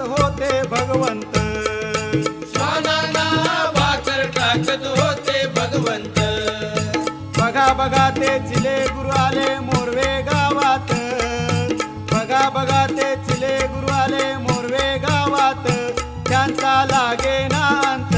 होते भगवंत, श्वानांना भाकर टाकत होते भगवंत. बघा बघा ते चिले गुरु आले मोरवे गावात, बघा बघा ते चिले गुरु आले मोरवे गावात, त्यांचा लागे ना अंत